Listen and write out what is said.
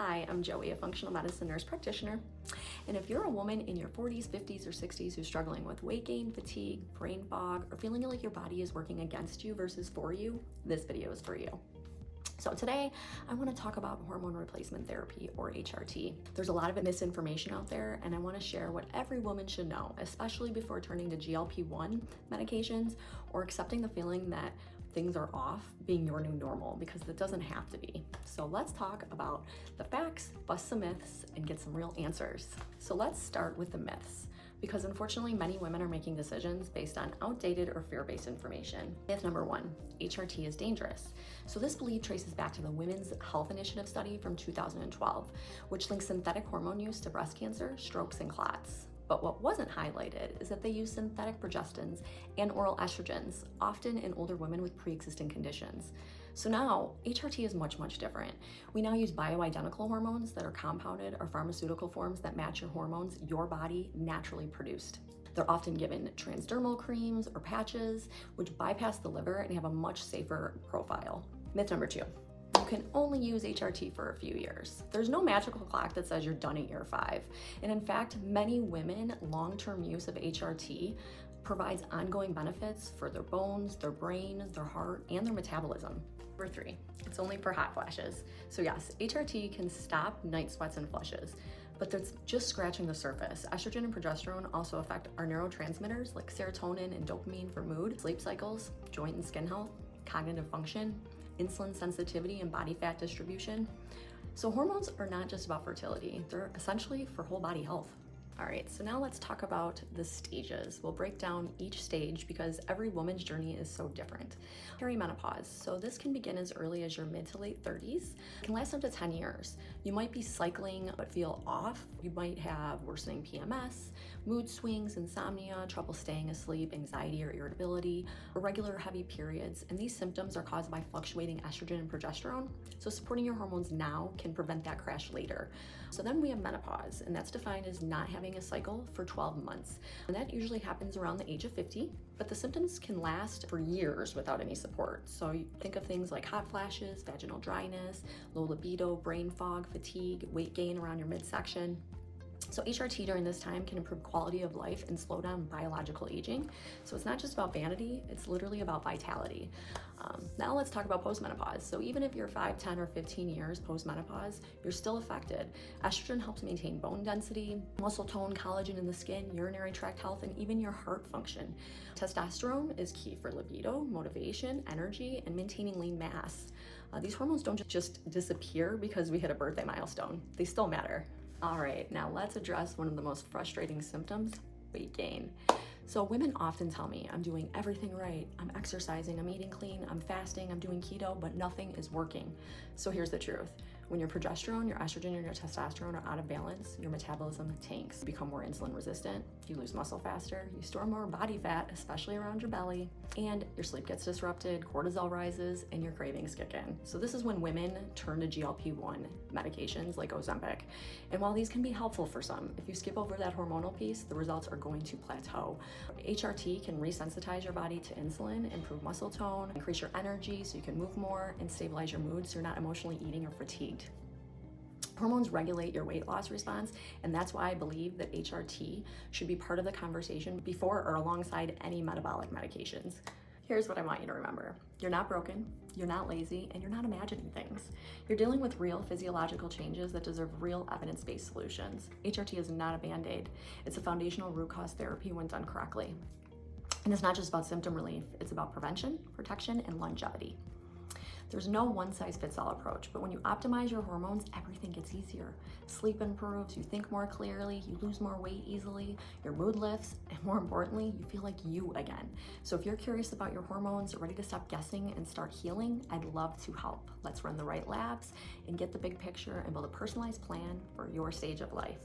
Hi, I'm Joey, a functional medicine nurse practitioner. And if you're a woman in your 40s, 50s, or 60s who's struggling with weight gain, fatigue, brain fog, or feeling like your body is working against you versus for you, this video is for you. So today, I want to talk about hormone replacement therapy, or HRT. There's a lot of misinformation out there, and I want to share what every woman should know, especially before turning to GLP-1 medications or accepting the feeling that things are off being your new normal, because it doesn't have to be. So let's talk about the facts, bust some myths, and get some real answers. So let's start with the myths, because unfortunately many women are making decisions based on outdated or fear-based information. Myth number one, HRT is dangerous. So this belief traces back to the Women's Health Initiative study from 2012, which links synthetic hormone use to breast cancer, strokes, and clots. But what wasn't highlighted is that they use synthetic progestins and oral estrogens, often in older women with pre-existing conditions. So now, HRT is much different. We now use bioidentical hormones that are compounded or pharmaceutical forms that match your hormones your body naturally produced. They're often given transdermal creams or patches, which bypass the liver and have a much safer profile. Myth number two. You can only use HRT for a few years. There's no magical clock that says you're done at year 5. And in fact, many women, long-term use of HRT provides ongoing benefits for their bones, their brain, their heart, and their metabolism. Number 3, it's only for hot flashes. So yes, HRT can stop night sweats and flushes, but that's just scratching the surface. Estrogen and progesterone also affect our neurotransmitters like serotonin and dopamine for mood, sleep cycles, joint and skin health, cognitive function, insulin sensitivity, and body fat distribution. So hormones are not just about fertility, they're essentially for whole body health. All right, so now let's talk about the stages. We'll break down each stage because every woman's journey is so different. Perimenopause, so this can begin as early as your mid to late 30s. It can last up to 10 years. You might be cycling but feel off. You might have worsening PMS, mood swings, insomnia, trouble staying asleep, anxiety or irritability, irregular heavy periods, and these symptoms are caused by fluctuating estrogen and progesterone. So supporting your hormones now can prevent that crash later. So then we have menopause, and that's defined as not having a cycle for 12 months. And that usually happens around the age of 50, but the symptoms can last for years without any support. So you think of things like hot flashes, vaginal dryness, low libido, brain fog, fatigue, weight gain around your midsection. So HRT during this time can improve quality of life and slow down biological aging. So it's not just about vanity, it's literally about vitality. Now let's talk about postmenopause. So even if you're 5, 10, or 15 years postmenopause, you're still affected. Estrogen helps maintain bone density, muscle tone, collagen in the skin, urinary tract health, and even your heart function. Testosterone is key for libido, motivation, energy, and maintaining lean mass. These hormones don't just disappear because we hit a birthday milestone. They still matter. All right, now let's address one of the most frustrating symptoms, weight gain. So women often tell me, I'm doing everything right. I'm exercising, I'm eating clean, I'm fasting, I'm doing keto, but nothing is working. So here's the truth. When your progesterone, your estrogen, and your testosterone are out of balance, your metabolism tanks. You become more insulin resistant, you lose muscle faster, you store more body fat, especially around your belly, and your sleep gets disrupted, cortisol rises, and your cravings kick in. So this is when women turn to GLP-1 medications like Ozempic. And while these can be helpful for some, if you skip over that hormonal piece, the results are going to plateau. HRT can resensitize your body to insulin, improve muscle tone, increase your energy so you can move more, and stabilize your mood so you're not emotionally eating or fatigued. Hormones regulate your weight loss response, and that's why I believe that HRT should be part of the conversation before or alongside any metabolic medications. Here's what I want you to remember. You're not broken, you're not lazy, and you're not imagining things. You're dealing with real physiological changes that deserve real evidence-based solutions. HRT is not a Band-Aid. It's a foundational root cause therapy when done correctly. And it's not just about symptom relief, it's about prevention, protection, and longevity. There's no one-size-fits-all approach, but when you optimize your hormones, everything gets easier. Sleep improves, you think more clearly, you lose more weight easily, your mood lifts, and more importantly, you feel like you again. So if you're curious about your hormones, ready to stop guessing and start healing, I'd love to help. Let's run the right labs and get the big picture and build a personalized plan for your stage of life.